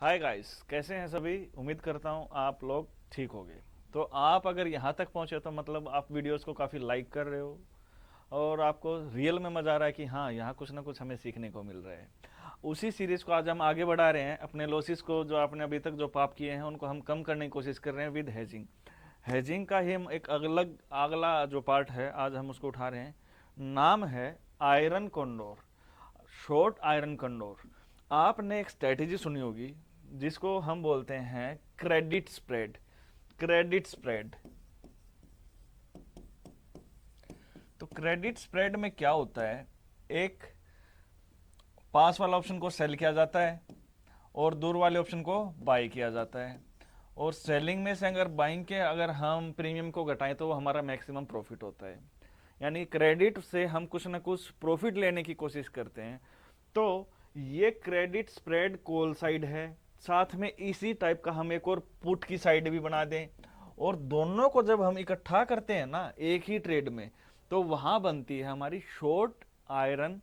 Hi guys, कैसे हैं सभी। उम्मीद करता हूँ आप लोग ठीक होंगे। तो आप अगर यहाँ तक पहुँचे तो मतलब आप वीडियोस को काफ़ी लाइक कर रहे हो और आपको रियल में मज़ा आ रहा है कि हाँ, यहाँ कुछ ना कुछ हमें सीखने को मिल रहा है। उसी सीरीज़ को आज हम आगे बढ़ा रहे हैं। अपने लॉसेस को, जो आपने अभी तक जो पाप किए हैं, उनको हम कम करने की कोशिश कर रहे हैं विद हेजिंग। हेजिंग का ही हम एक अलग अगला जो पार्ट है, आज हम उसको उठा रहे हैं। नाम है आयरन कंडोर, शॉर्ट आयरन कंडोर। आपने एक स्ट्रेटेजी सुनी होगी जिसको हम बोलते हैं क्रेडिट स्प्रेड। Credit spread. तो क्रेडिट स्प्रेड में क्या होता है, एक पास वाला ऑप्शन को सेल किया जाता है और दूर वाले ऑप्शन को बाई किया जाता है। और सेलिंग में से अगर बाइंग के अगर हम प्रीमियम को घटाएं तो वो हमारा मैक्सिमम प्रॉफिट होता है। यानी क्रेडिट से हम कुछ ना कुछ प्रॉफिट लेने की कोशिश करते हैं। तो ये क्रेडिट स्प्रेड कॉल साइड है। साथ में इसी टाइप का हम एक और पुट की साइड भी बना दें, और दोनों को जब हम इकट्ठा करते हैं ना एक ही ट्रेड में, तो वहां बनती है हमारी शॉर्ट आयरन।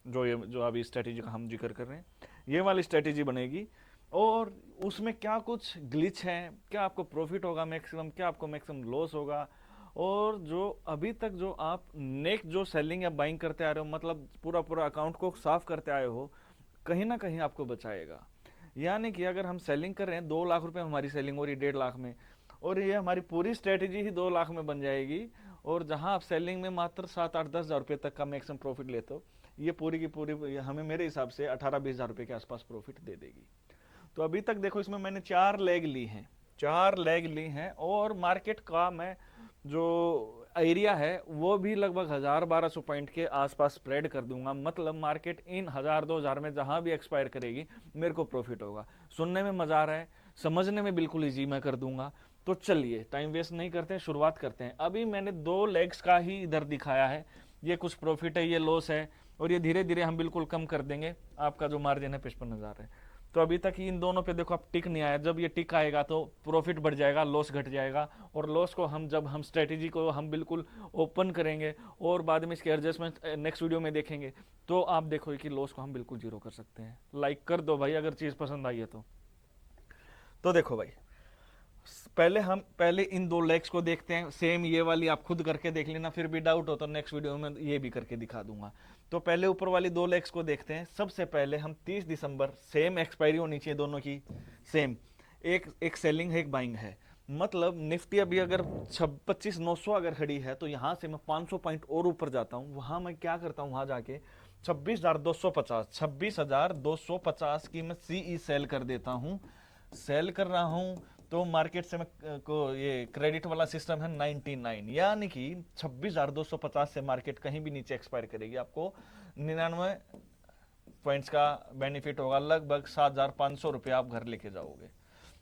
जो अभी स्ट्रेटेजी का हम जिक्र कर रहे हैं, ये वाली स्ट्रेटेजी बनेगी। और उसमें क्या कुछ ग्लिच है, क्या आपको प्रॉफिट होगा मैक्सिमम, क्या आपको मैक्सिमम लॉस होगा। और जो अभी तक जो आप नेक्स्ट जो सेलिंग या बाइंग करते आ रहे हो, मतलब पूरा पूरा अकाउंट को साफ करते आए हो, कहीं ना कहीं आपको बचाएगा। यानी कि अगर हम सेलिंग कर रहे हैं 2 लाख रुपए, हमारी सेलिंग हो रही 1.5 लाख में, और ये हमारी पूरी स्ट्रेटेजी ही 2 लाख में बन जाएगी। और जहां आप सेलिंग में मात्र 7 8 10 हज़ार रुपए तक का मैक्सिमम प्रॉफिट लेते हो, ये पूरी की पूरी हमें मेरे हिसाब से 18 20 हज़ार रुपए के आसपास प्रॉफिट दे देगी। तो अभी तक देखो, इसमें मैंने 4 लेग ली हैं। 4 लेग ली हैं, और मार्केट का मैं जो एरिया है वो भी लगभग 1000 1200 पॉइंट के आसपास स्प्रेड कर दूंगा। मतलब मार्केट इन 1000 2000 में जहां भी एक्सपायर करेगी, मेरे को प्रॉफिट होगा। सुनने में मजा आ रहा है, समझने में बिल्कुल इजी मैं कर दूंगा। तो चलिए टाइम वेस्ट नहीं करते हैं, शुरुआत करते हैं। अभी मैंने 2 लेग्स का ही इधर दिखाया है। ये कुछ प्रॉफिट है, ये लॉस है, और ये धीरे धीरे हम बिल्कुल कम कर देंगे। आपका जो मार्जिन है 55 हज़ार है। तो अभी तक इन दोनों पे देखो, आप टिक नहीं आया। जब ये टिक आएगा तो प्रॉफिट बढ़ जाएगा, लॉस घट जाएगा। और लॉस को हम, जब हम स्ट्रेटेजी को हम बिल्कुल ओपन करेंगे और बाद में इसके एडजस्टमेंट नेक्स्ट वीडियो में देखेंगे, तो आप देखो कि लॉस को हम बिल्कुल जीरो कर सकते हैं। लाइक कर दो भाई अगर चीज़ पसंद आई है तो देखो भाई, पहले इन 2 लेग्स को देखते हैं। सेम ये वाली आप खुद करके देख लेना, फिर भी डाउट हो तो नेक्स्ट वीडियो में ये भी करके दिखा दूंगा। तो पहले ऊपर वाली 2 लेग्स को देखते हैं। सबसे पहले हम 30 दिसंबर, सेम एक्सपायरी होनी चाहिए दोनों की, सेम। एक एक सेलिंग है, एक बाइंग है। मतलब निफ्टी अभी अगर 25 900 अगर खड़ी है, तो यहां से मैं 500 पॉइंट और ऊपर जाता हूं। वहां मैं क्या करता हूं, वहां जाके 26,250 की मैं सीई सेल कर देता हूं। सेल कर रहा हूं, तो मार्केट से मैं को ये क्रेडिट वाला सिस्टम है 99, यानी कि 26,250 से मार्केट कहीं भी नीचे एक्सपायर करेगी, आपको 99 पॉइंट्स का बेनिफिट होगा। लगभग 7,500 रुपये आप घर लेके जाओगे।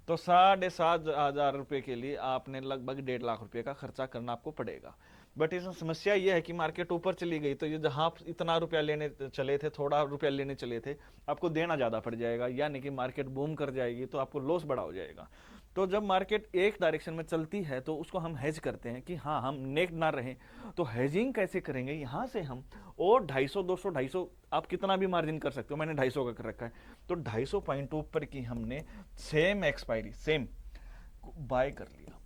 तो 7,500 रुपये के लिए आपने लगभग 1.5 लाख रुपये का खर्चा करना आपको पड़ेगा। बट इसमें समस्या यह है कि मार्केट ऊपर चली गई, तो ये जहां आप इतना रुपया लेने चले थे, थोड़ा रुपया लेने चले थे, आपको देना ज्यादा पड़ जाएगा। यानी कि मार्केट बूम कर जाएगी तो आपको लॉस बड़ा हो जाएगा। तो जब मार्केट एक डायरेक्शन में चलती है तो उसको हम हेज करते हैं कि हाँ, हम नेक ना रहें। तो हेजिंग कैसे करेंगे, यहां से हम और 250 200 250, आप कितना भी मार्जिन कर सकते हो, मैंने 250 का कर रखा है। तो 250 पॉइंट ऊपर की हमने सेम एक्सपायरी सेम बाय कर लिया।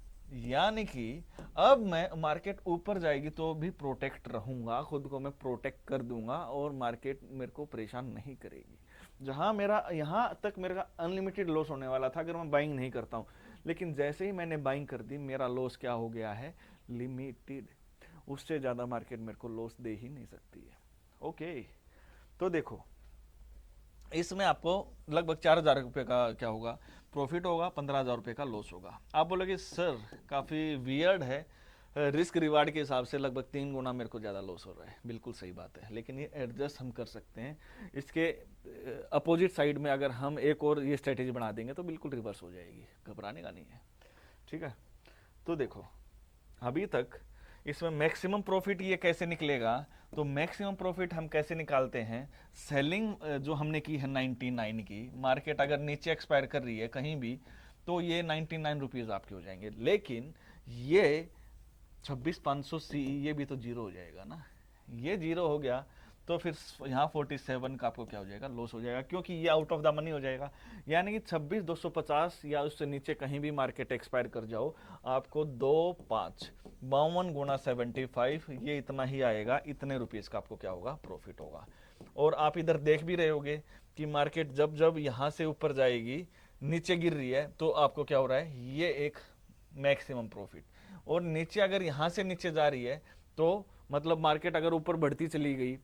यानी कि अब मैं, मार्केट ऊपर जाएगी तो भी प्रोटेक्ट रहूंगा, खुद को मैं प्रोटेक्ट कर दूंगा, और मार्केट मेरे को परेशान नहीं करेगी। जहां मेरा यहां तक मेरा अनलिमिटेड लॉस होने वाला था अगर मैं बाइंग नहीं करता हूं, लेकिन जैसे ही मैंने बाइंग कर दी, मेरा लॉस क्या हो गया है, लिमिटेड। उससे ज्यादा मार्केट मेरे को लॉस दे ही नहीं सकती है। ओके, तो देखो, इसमें आपको लगभग 4,000 रुपये का क्या होगा, प्रॉफिट होगा, 15,000 रुपये का लॉस होगा। आप बोलोगे सर काफ़ी वियर्ड है, रिस्क रिवार्ड के हिसाब से लगभग 3 गुना मेरे को ज़्यादा लॉस हो रहा है। बिल्कुल सही बात है, लेकिन ये एडजस्ट हम कर सकते हैं। इसके अपोजिट साइड में अगर हम एक और ये स्ट्रेटेजी बना देंगे तो बिल्कुल रिवर्स हो जाएगी, घबराने का नहीं है। ठीक है, तो देखो, अभी तक इसमें मैक्सिमम प्रॉफिट ये कैसे निकलेगा। तो मैक्सिमम प्रॉफिट हम कैसे निकालते हैं, सेलिंग जो हमने की है 99 की, मार्केट अगर नीचे एक्सपायर कर रही है कहीं भी, तो ये 99 रुपीज आपके हो जाएंगे। लेकिन ये 26,500 सी, ये भी तो जीरो हो जाएगा ना। ये जीरो हो गया तो फिर यहाँ 47 का आपको क्या हो जाएगा, लॉस हो जाएगा, क्योंकि ये आउट ऑफ द मनी हो जाएगा। यानी कि 26,250 या उससे नीचे कहीं भी मार्केट एक्सपायर कर जाओ, आपको 52 गुना 75 ये इतना ही आएगा, इतने रुपीज़ का आपको क्या होगा, प्रॉफिट होगा। और आप इधर देख भी रहे होगे कि मार्केट जब जब यहाँ से ऊपर जाएगी, नीचे गिर रही है, तो आपको क्या हो रहा है, ये एक मैक्सिमम प्रॉफिट। और नीचे अगर यहाँ से नीचे जा रही है, तो मतलब मार्केट अगर ऊपर बढ़ती चली गई,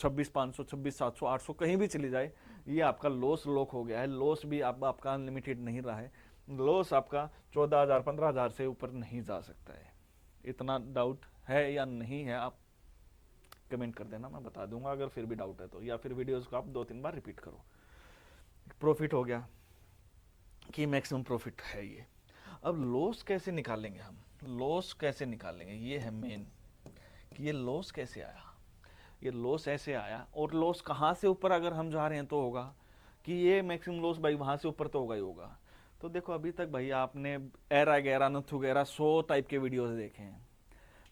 26,500, 26,700, 800 कहीं भी चली जाए, ये आपका लॉस लॉक हो गया है। लॉस भी आपका अनलिमिटेड नहीं रहा है, लॉस आपका 14,000 15,000 से ऊपर नहीं जा सकता है। इतना डाउट है या नहीं है, आप कमेंट कर देना, मैं बता दूंगा अगर फिर भी डाउट है तो, या फिर वीडियोस को आप 2-3 बार रिपीट करो। प्रॉफिट हो गया कि मैक्सिमम प्रॉफिट है ये। अब लॉस कैसे निकालेंगे हम, लॉस कैसे निकालेंगे, ये है मेन कि ये लॉस कैसे आया। ये लॉस ऐसे आया, और लॉस कहाँ से ऊपर अगर हम जा रहे हैं तो होगा कि ये मैक्सिमम लॉस भाई वहाँ से ऊपर तो होगा ही होगा। तो देखो अभी तक भाई आपने एरा गैरा नथ वगैरह 100 टाइप के वीडियोस देखे हैं।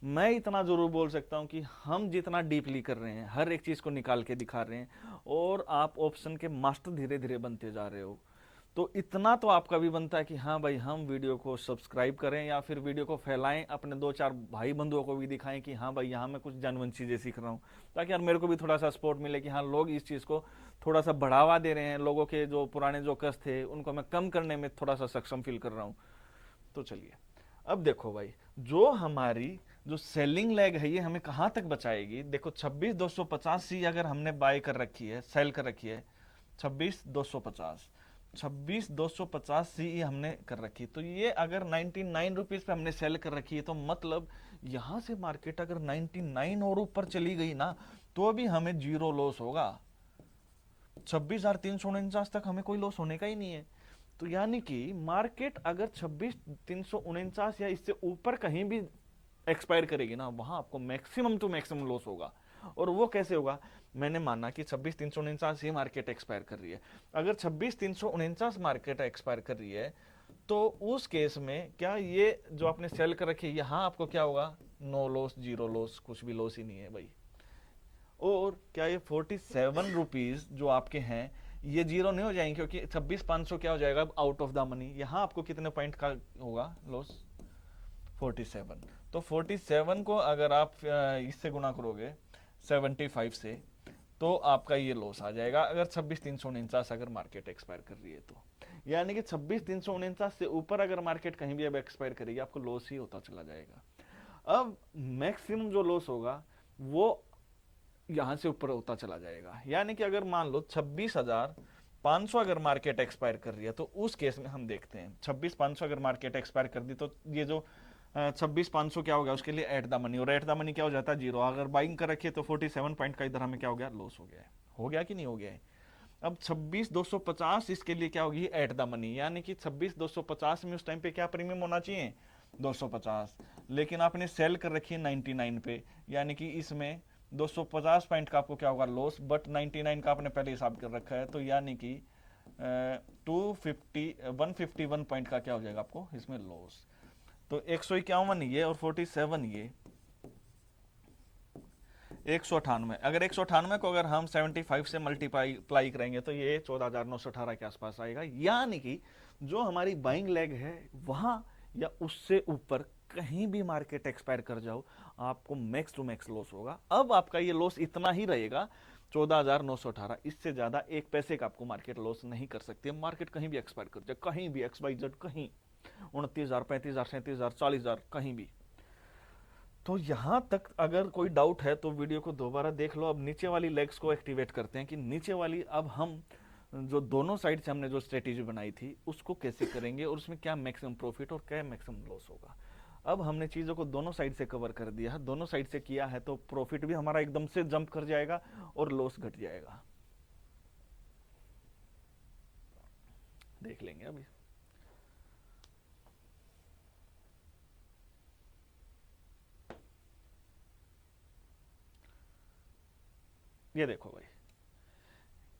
मैं इतना जरूर बोल सकता हूँ कि हम जितना डीपली कर रहे हैं, हर एक चीज़ को निकाल के दिखा रहे हैं, और आप ऑप्शन के मास्टर धीरे धीरे बनते जा रहे हो, तो इतना तो आपका भी बनता है कि हाँ भाई हम वीडियो को सब्सक्राइब करें, या फिर वीडियो को फैलाएं, अपने 2-4 भाई बंधुओं को भी दिखाएं कि हाँ भाई यहाँ मैं कुछ जानवन चीज़ें सीख रहा हूँ, ताकि यार मेरे को भी थोड़ा सा सपोर्ट मिले कि हाँ लोग इस चीज़ को थोड़ा सा बढ़ावा दे रहे हैं, लोगों के जो पुराने जो कष्ट थे उनको मैं कम करने में थोड़ा सा सक्षम फील कर रहा हूँ। तो चलिए अब देखो भाई, जो हमारी जो सेलिंग लेग है ये हमें कहाँ तक बचाएगी। देखो 26,250 अगर हमने बाय कर रखी है, सेल कर रखी है, 26,250 सी हमने कर रखी, तो ये अगर 99 रुपीज पे हमने सेल कर रखी है, तो मतलब यहां से मार्केट अगर 99 और ऊपर चली गई ना, तो भी हमें जीरो लॉस होगा। 26,349 तक हमें कोई लॉस होने का ही नहीं है। तो यानी कि मार्केट अगर 26,349 या इससे ऊपर कहीं भी एक्सपायर करेगी ना, वहां आपको मैक्सिमम टू मैक्सिमम लॉस होगा। और वो कैसे होगा, मैंने माना कि 26,349 ही मार्केट एक्सपायर कर रही है। अगर 26,349 मार्केट एक्सपायर कर रही है, तो उस केस में क्या ये जो आपने सेल कर रखी है, यहां आपको क्या होगा, नो लॉस, जीरो लॉस, कुछ भी लॉस ही नहीं है भाई। और क्या ये 47 रुपीज जो आपके हैं ये जीरो नहीं हो जाएंगे, क्योंकि 26,500 क्या हो जाएगा, आउट ऑफ द मनी। यहां आपको कितने पॉइंट का होगा लॉस, 47। तो 47 को अगर आप इससे गुना करोगे 75 से, तो आपका ये लॉस आ जाएगा, अगर 26,349 अगर मार्केट एक्सपायर कर रही है तो। यानी कि 26,349 से ऊपर अगर मार्केट कहीं भी अब एक्सपायर करेगी, आपको लॉस ही होता चला जाएगा। अब मैक्सिमम जो लॉस होगा वो यहां से ऊपर होता चला जाएगा। यानी कि अगर मान लो 26,500 अगर मार्केट एक्सपायर कर रही है, तो उस केस में हम देखते हैं 26,500 अगर मार्केट एक्सपायर कर दी, तो ये जो 26,500 क्या हो गया उसके लिए एट द मनी, और एट द मनी क्या हो जाता है, जीरो। अगर बाइंग कर रखी है तो 47 पॉइंट का इधर हमें क्या हो गया, लॉस हो गया है। हो गया कि नहीं हो गया है। अब 26,250 इसके लिए क्या होगी, एट द मनी। यानी कि 26,250 में उस टाइम पे क्या प्रीमियम होना चाहिए, 250, लेकिन आपने सेल कर रखी है 99 पे, यानी कि इसमें 250 पॉइंट का आपको क्या होगा, लॉस, बट 99 का आपने पहले हिसाब कर रखा है, तो यानी कि 151 पॉइंट का क्या हो जाएगा आपको इसमें लॉस। तो 151 ये और 47 ये 198। अगर 198 को अगर हम 75 से मल्टीप्लाई करेंगे, तो ये 14,918 के आसपास आएगा। यानी कि जो हमारी बाइंग लेग है वहां या उससे ऊपर कहीं भी मार्केट एक्सपायर कर जाओ, आपको मैक्स टू मैक्स लॉस होगा। अब आपका ये लॉस इतना ही रहेगा, 14,918। इससे ज्यादा एक पैसे का आपको मार्केट लॉस नहीं कर सकती है। मार्केट कहीं भी एक्सपायर कर जाए, कहीं भी XYZ, कहीं 29,000, 35,000, 37,000, 40,000, कहीं भी। तो यहां तक अगर कोई डाउट है तो वीडियो को दोबारा देख लो। अब नीचे वाली लेग्स को एक्टिवेट करते हैं कि नीचे वाली, अब हम जो दोनों साइड से हमने जो स्ट्रेटेजी बनाई थी उसको कैसे करेंगे, और उसमें क्या मैक्सिमम प्रॉफिट और क्या मैक्सिमम लॉस होगा। अब हमने चीज़ों को दोनों साइड से कवर कर दिया है, दोनों साइड से किया है, तो प्रॉफिट भी हमारा एकदम से जंप कर जाएगा और लॉस घट जाएगा। देख लेंगे अभी। ये देखो भाई,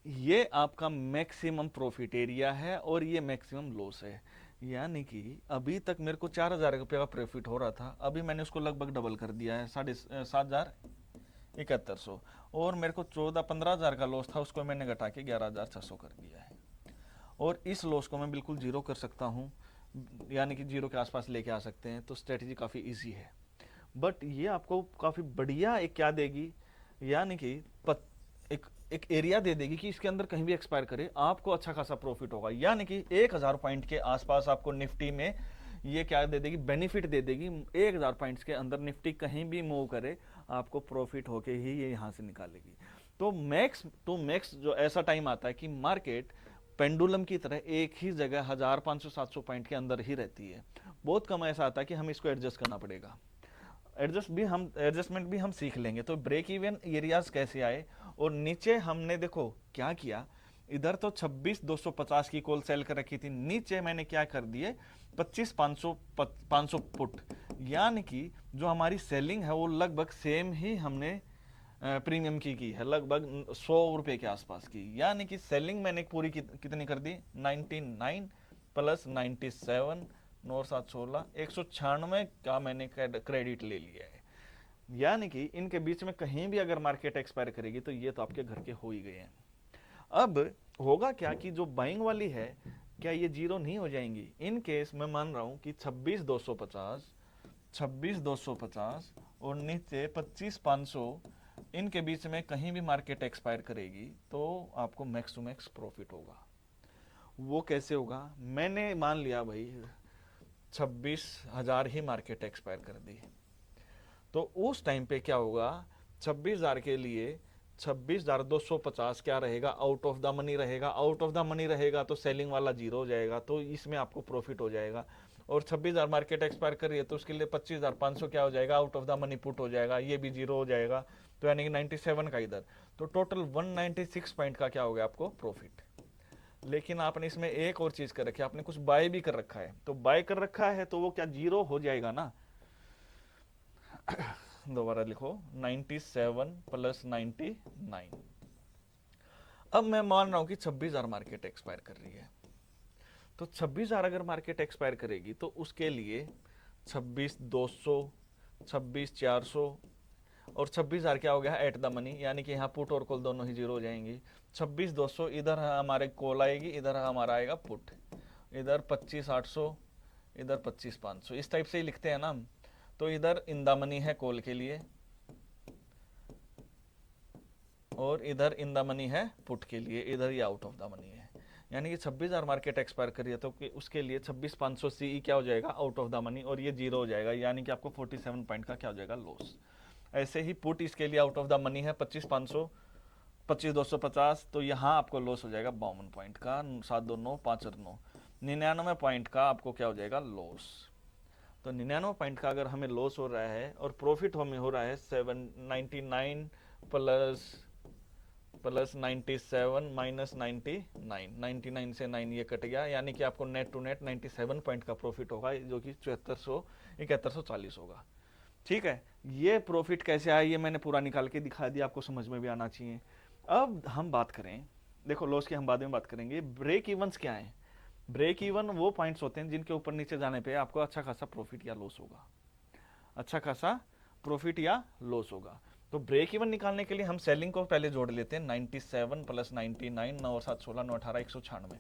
ये आपका मैक्सिमम प्रॉफिट एरिया है और ये मैक्सिमम लॉस है। यानी कि अभी तक मेरे को 4,000 रुपये का प्रॉफिट हो रहा था, अभी मैंने उसको लगभग डबल कर दिया है, 7,500 7100, और मेरे को 14-15 हज़ार का लॉस था, उसको मैंने घटा के 11,600 कर दिया है। और इस लॉस को मैं बिल्कुल जीरो कर सकता हूँ, यानी कि जीरो के आसपास लेके आ सकते हैं। तो स्ट्रेटजी काफ़ी इजी है, बट ये आपको काफ़ी बढ़िया एक क्या देगी, यानी कि एक एक एरिया दे देगी कि इसके अंदर कहीं भी एक्सपायर करे आपको अच्छा खासा प्रॉफिट होगा। यानी कि 1000 पॉइंट के आसपास आपको निफ्टी में ये क्या दे देगी, बेनिफिट दे देगी। 1000 पॉइंट्स के अंदर निफ्टी कहीं भी मूव करे आपको प्रॉफिट होके ही ये यहाँ से निकालेगी। तो मैक्स जो ऐसा टाइम आता है कि मार्केट पेंडुलम की तरह एक ही जगह 1500-700 पॉइंट के अंदर ही रहती है। बहुत कम ऐसा आता है कि हमें इसको एडजस्ट करना पड़ेगा। एडजस्टमेंट भी हम सीख लेंगे। तो ब्रेक इवन एरियाज कैसे आए, और नीचे हमने देखो क्या किया, इधर तो 26,250 की कॉल सेल कर रखी थी, नीचे मैंने क्या कर दिए 25,500 पुट, यानी कि जो हमारी सेलिंग है वो लगभग सेम ही हमने प्रीमियम की है, लगभग 100 रुपए के आसपास की। यानी कि सेलिंग मैंने पूरी कितनी कर दी, 99 प्लस 97, 9 7 16, 196 का मैंने क्रेडिट ले लिया है। यानी कि इनके बीच में कहीं भी अगर मार्केट एक्सपायर करेगी तो ये तो आपके घर के हो ही गए हैं। अब होगा क्या कि जो बाइंग वाली है, क्या ये जीरो नहीं हो जाएंगी? इन केस मैं मान रहा हूं कि 26,250 और नीचे 25,500, इनके बीच में कहीं भी मार्केट एक्सपायर करेगी तो आपको मैक्स टू मैक्स प्रॉफिट होगा। वो कैसे होगा? मैंने मान लिया भाई 26,000 ही मार्केट एक्सपायर कर दी, तो उस टाइम पे क्या होगा, 26,000 के लिए 26,250 क्या रहेगा, आउट ऑफ द मनी रहेगा। आउट ऑफ द मनी रहेगा तो सेलिंग वाला जीरो हो जाएगा, तो इसमें आपको प्रॉफिट हो जाएगा। और 26,000 मार्केट एक्सपायर कर रही है तो उसके लिए 25,500 क्या हो जाएगा, out of the money put हो जाएगा, ये भी जीरो हो जाएगा। तो यानी कि 97 का इधर, तो टोटल 196 पॉइंट का क्या हो गया आपको प्रॉफिट। लेकिन आपने इसमें एक और चीज कर रखी है, आपने कुछ बाय भी कर रखा है, तो बाय कर रखा है तो वो क्या जीरो हो जाएगा ना। दोबारा लिखो, 97 प्लस 99। अब मैं मान रहा हूं कि 26,000 मार्केट एक्सपायर कर रही है, तो 26,000 अगर मार्केट एक्सपायर करेगी तो उसके लिए 26,200, 26,400 और 26,000 क्या हो गया एट द मनी, यानी कि यहाँ पुट और कॉल दोनों ही जीरो हो जाएंगी। 26,200 इधर हमारे कॉल आएगी, इधर हमारा आएगा पुट, इधर 25,800, इधर 25,500, इस टाइप से ही लिखते हैं ना हम। तो इधर इन द मनी है कॉल के लिए, और इधर इन द मनी है पुट के लिए, इधर ये आउट ऑफ द मनी है। यानी कि 26,000 मार्केट एक्सपायर कर रही है तो उसके लिए 26,500 सीई क्या हो जाएगा, आउट ऑफ द मनी, और ये जीरो हो जाएगा, यानी कि आपको 47 पॉइंट का क्या हो जाएगा, लॉस। ऐसे ही पुट इसके लिए आउट ऑफ द मनी है 25,500, 25,250, तो यहाँ आपको लॉस हो जाएगा 52 पॉइंट का, 729, 5 99 पॉइंट का आपको क्या हो जाएगा, लॉस। तो 99 पॉइंट का अगर हमें लॉस हो रहा है और प्रॉफिट हमें हो रहा है 799 प्लस 97 माइनस 99 से 9 ये कट गया, यानी कि आपको नेट टू नेट 97 पॉइंट का प्रॉफिट होगा, जो कि 7140 होगा। ठीक है, ये प्रॉफिट कैसे आया ये मैंने पूरा निकाल के दिखा दिया, आपको समझ में भी आना चाहिए। अब हम बात करें, देखो लॉस की हम बाद में बात करेंगे, ब्रेक इवन्स क्या है। ब्रेक इवन वो पॉइंट्स होते हैं जिनके ऊपर नीचे जाने पे आपको अच्छा खासा प्रॉफिट या लॉस होगा, अच्छा खासा प्रॉफिट या लॉस होगा। तो ब्रेक इवन निकालने के लिए हम सेलिंग को पहले जोड़ लेते हैं, 97 प्लस 99, 9 और 7 16, 9 18, 196।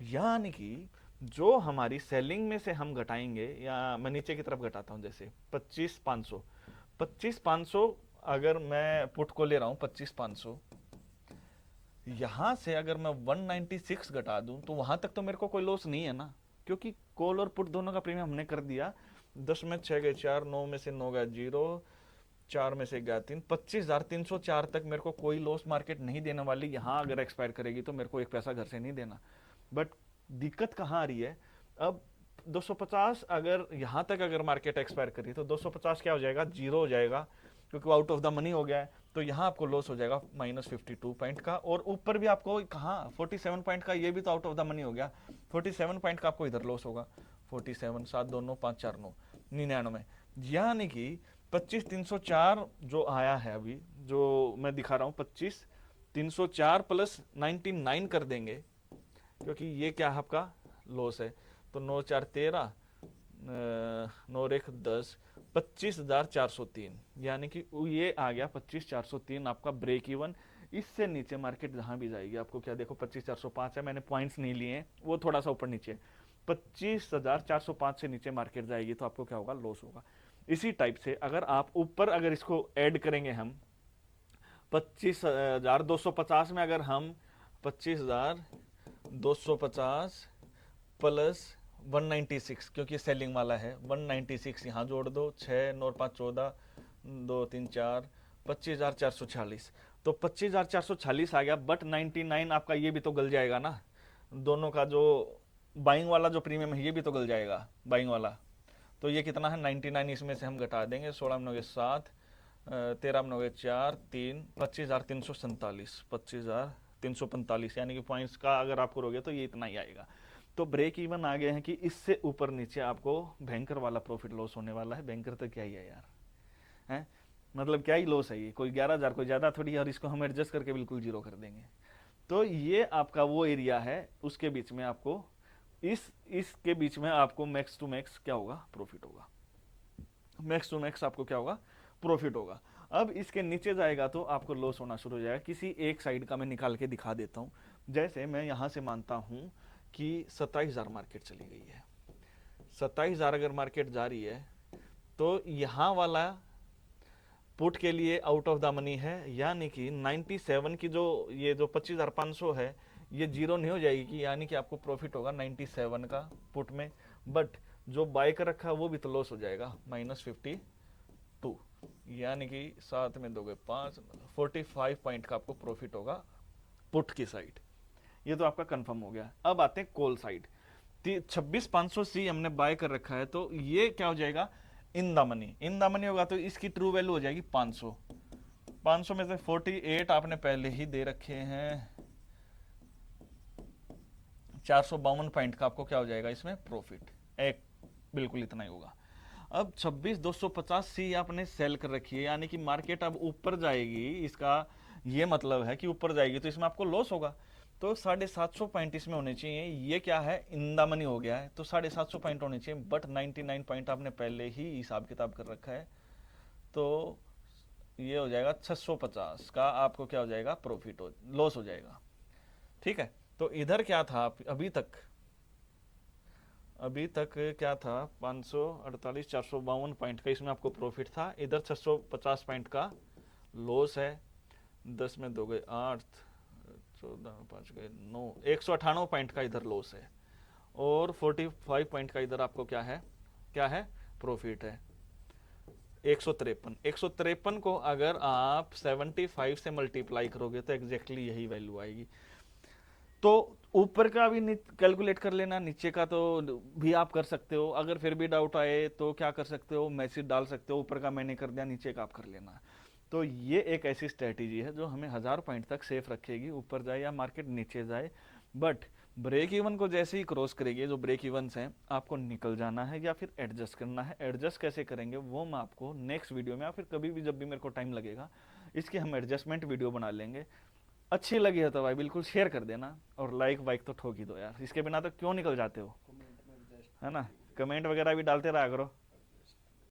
यानी कि जो हमारी सेलिंग में से हम घटाएंगे, या मैं नीचे की तरफ घटाता हूं, जैसे 25,500 अगर मैं पुट को ले रहा हूं 25,500, यहां से अगर मैं 196 घटा दूं तो वहां तक तो मेरे को कोई लॉस नहीं है ना, क्योंकि कॉल और पुट दोनों का प्रीमियम हमने कर दिया। 10 में 6 गए 4, 9 में से 9 गया 0, 4 में से गया 3, 25,304 तक मेरे को कोई लॉस मार्केट नहीं देने वाली। यहाँ अगर एक्सपायर करेगी तो मेरे को एक पैसा घर से नहीं देना। बट दिक्कत कहाँ आ रही है, अब 250 अगर यहाँ तक अगर मार्केट एक्सपायर करी तो 250 क्या हो जाएगा, जीरो हो जाएगा, क्योंकि आउट ऑफ द मनी हो गया है। तो यहाँ आपको लॉस हो जाएगा -52 पॉइंट का, और ऊपर भी आपको कहाँ 47 पॉइंट का, ये भी तो आउट ऑफ द मनी हो गया, 47 पॉइंट का आपको इधर लॉस होगा। 47, 7 2 9 5 4 9, 99, यानी कि 25,304 जो आया है अभी, जो मैं दिखा रहा हूँ 25,304 प्लस 99 कर देंगे, क्योंकि ये क्या आपका लॉस है। तो 9 4 13, 9 और 1 10, 25,403, यानी कि ये आ गया 25,403 आपका ब्रेक इवन। इससे नीचे मार्केट जहां भी जाएगी आपको क्या, देखो 25,405 है, मैंने पॉइंट्स नहीं लिए हैं, वो थोड़ा सा ऊपर नीचे, 25,405 से नीचे मार्केट जाएगी तो आपको क्या होगा, लॉस होगा। इसी टाइप से अगर आप ऊपर अगर इसको ऐड करेंगे हम 25,250 में, अगर हम 25,250 प्लस 196, क्योंकि सेलिंग वाला है, 196 यहाँ जोड़ दो, 6 9 5 14 2 3 4, 25,446, तो 25,446 आ गया। बट 99 आपका ये भी तो गल जाएगा ना, दोनों का जो बाइंग वाला जो प्रीमियम है ये भी तो गल जाएगा बाइंग वाला। तो ये कितना है 99, इसमें से हम घटा देंगे, 16 में 7, 13 में 4 3, 25,347, 25,345, यानी कि पॉइंट्स का अगर आप करोगे तो ये इतना ही आएगा। तो ब्रेक इवन आ गए हैं कि इससे ऊपर नीचे आपको भयंकर वाला प्रॉफिट लॉस होने वाला है। भयंकर तो क्या ही है यार, है मतलब क्या ही लॉस है ये, कोई 11,000 कोई ज़्यादा थोड़ी है, और इसको हम एडजस्ट करके बिल्कुल जीरो कर देंगे। तो ये आपका वो एरिया है, उसके बीच में आपको इसके बीच में आपको मैक्स टू मैक्स क्या होगा, प्रॉफिट होगा। मैक्स टू मैक्स आपको क्या होगा, प्रॉफिट होगा। अब इसके नीचे जाएगा तो आपको लॉस होना शुरू हो जाएगा। किसी एक साइड का मैं निकाल के दिखा देता हूँ। जैसे मैं यहाँ से मानता हूँ कि 27,000 मार्केट चली गई है, 27,000 अगर मार्केट जा रही है तो यहाँ वाला पुट के लिए आउट ऑफ द मनी है, यानी कि 97 की जो ये जो 25,500 है ये जीरो नहीं हो जाएगी, यानी कि आपको प्रॉफिट होगा 97 का पुट में। बट जो बाय कर रखा है वो भी तो लॉस हो जाएगा, -52, यानी कि 7 में दोगे 5, 45 पॉइंट का आपको प्रॉफिट होगा पुट की साइड। ये तो आपका कंफर्म हो गया। अब आते हैं कॉल साइड। 26,500 सी हमने बाय कर रखा है, तो ये क्या हो जाएगा, in the money. In the money होगा तो इसकी ट्रू वैल्यू हो जाएगी 500। 500 में से 48 आपने पहले ही दे रखे हैं, 452 पॉइंट का आपको क्या हो जाएगा इसमें प्रॉफिट, एक बिल्कुल इतना ही होगा। अब 26,250 सी आपने सेल कर रखी है, यानी कि मार्केट अब ऊपर जाएगी, इसका ये मतलब है कि ऊपर जाएगी तो इसमें आपको लॉस होगा। तो 750 पॉइंट इसमें होने चाहिए। ये क्या है, इन द मनी हो गया है, तो 750 पॉइंट होने चाहिए। बट 99 पॉइंट आपने पहले ही हिसाब किताब कर रखा है, तो ये हो जाएगा 650 का आपको क्या हो जाएगा, प्रॉफिट हो, लॉस हो जाएगा। ठीक है, तो इधर क्या था अभी तक क्या था, 548 452 पॉइंट का इसमें आपको प्रॉफिट था, इधर 650 पॉइंट का लॉस है। 10 में 2 गए 8, 14 में 5 गए 9, 198 पॉइंट का इधर लॉस है, और 45 पॉइंट का इधर आपको क्या है प्रॉफिट है 153 को अगर आप 75 से मल्टीप्लाई करोगे तो एग्जैक्टली यही वैल्यू आएगी। तो ऊपर का भी कैलकुलेट कर लेना, नीचे का तो भी आप कर सकते हो। अगर फिर भी डाउट आए तो क्या कर सकते हो, मैसेज डाल सकते हो, ऊपर का मैंने कर दिया, नीचे का आप कर लेना। तो ये एक ऐसी स्ट्रेटेजी है जो हमें 1000 पॉइंट तक सेफ रखेगी, ऊपर जाए या मार्केट नीचे जाए। बट ब्रेक इवन को जैसे ही क्रॉस करेगी, जो ब्रेक इवंस हैं, आपको निकल जाना है या फिर एडजस्ट करना है। एडजस्ट कैसे करेंगे वो मैं आपको नेक्स्ट वीडियो में या फिर कभी भी जब भी मेरे को टाइम लगेगा इसकी हम एडजस्टमेंट वीडियो बना लेंगे। अच्छी लगी है तो भाई बिल्कुल शेयर कर देना, और लाइक वाइक तो ठोक ही दो यार, इसके बिना तो क्यों निकल जाते हो, है ना। कमेंट वगैरह भी डालते रहा करो।